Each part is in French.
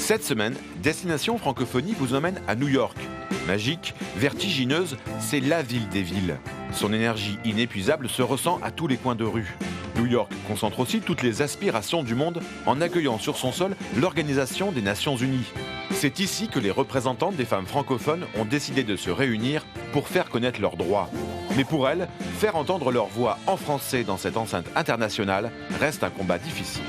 Cette semaine, Destination Francophonie vous emmène à New York. Magique, vertigineuse, c'est la ville des villes. Son énergie inépuisable se ressent à tous les coins de rue. New York concentre aussi toutes les aspirations du monde en accueillant sur son sol l'Organisation des Nations Unies. C'est ici que les représentantes des femmes francophones ont décidé de se réunir pour faire connaître leurs droits. Mais pour elles, faire entendre leur voix en français dans cette enceinte internationale reste un combat difficile.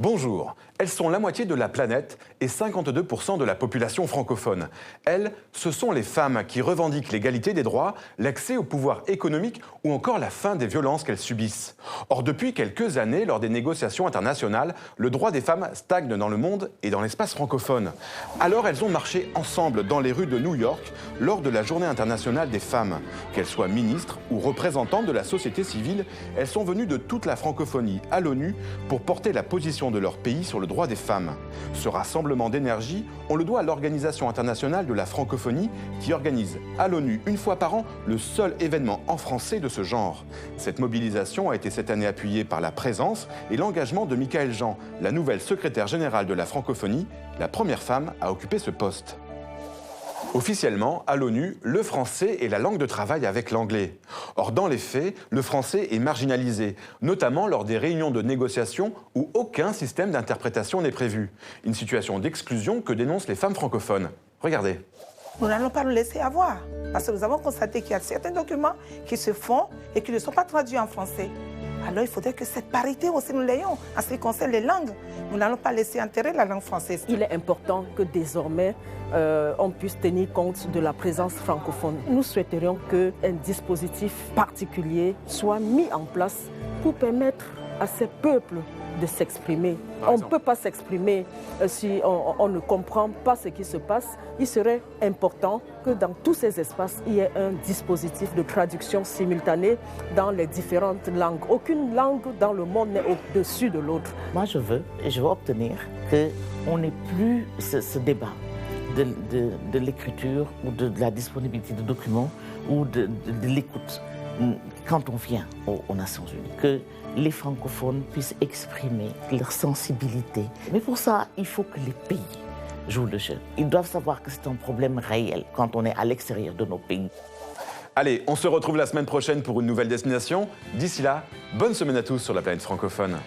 Bonjour, elles sont la moitié de la planète et 52% de la population francophone. Elles, ce sont les femmes qui revendiquent l'égalité des droits, l'accès au pouvoir économique ou encore la fin des violences qu'elles subissent. Or, depuis quelques années, lors des négociations internationales, le droit des femmes stagne dans le monde et dans l'espace francophone. Alors, elles ont marché ensemble dans les rues de New York lors de la Journée internationale des femmes. Qu'elles soient ministres ou représentantes de la société civile, elles sont venues de toute la francophonie à l'ONU pour porter la position de leur pays sur le droit des femmes. Ce rassemblement d'énergie, on le doit à l'Organisation internationale de la francophonie qui organise à l'ONU une fois par an le seul événement en français de ce genre. Cette mobilisation a été cette année appuyée par la présence et l'engagement de Michaëlle Jean, la nouvelle secrétaire générale de la francophonie, la première femme à occuper ce poste. Officiellement, à l'ONU, le français est la langue de travail avec l'anglais. Or, dans les faits, le français est marginalisé, notamment lors des réunions de négociation où aucun système d'interprétation n'est prévu. Une situation d'exclusion que dénoncent les femmes francophones. Regardez. Nous n'allons pas nous laisser avoir, parce que nous avons constaté qu'il y a certains documents qui se font et qui ne sont pas traduits en français. Alors il faudrait que cette parité aussi nous l'ayons en ce qui concerne les langues. Nous n'allons pas laisser enterrer la langue française. Il est important que désormais on puisse tenir compte de la présence francophone. Nous souhaiterions qu'un dispositif particulier soit mis en place pour permettre à ces peuples de s'exprimer. On ne peut pas s'exprimer si on ne comprend pas ce qui se passe. Il serait important que dans tous ces espaces, il y ait un dispositif de traduction simultanée dans les différentes langues. Aucune langue dans le monde n'est au-dessus de l'autre. Moi, je veux obtenir qu'on n'ait plus ce débat de l'écriture ou de la disponibilité de documents ou de l'écoute quand on vient aux Nations Unies. Que les francophones puissent exprimer leur sensibilité. Mais pour ça, il faut que les pays jouent le jeu. Ils doivent savoir que c'est un problème réel quand on est à l'extérieur de nos pays. Allez, on se retrouve la semaine prochaine pour une nouvelle destination. D'ici là, bonne semaine à tous sur la planète francophone.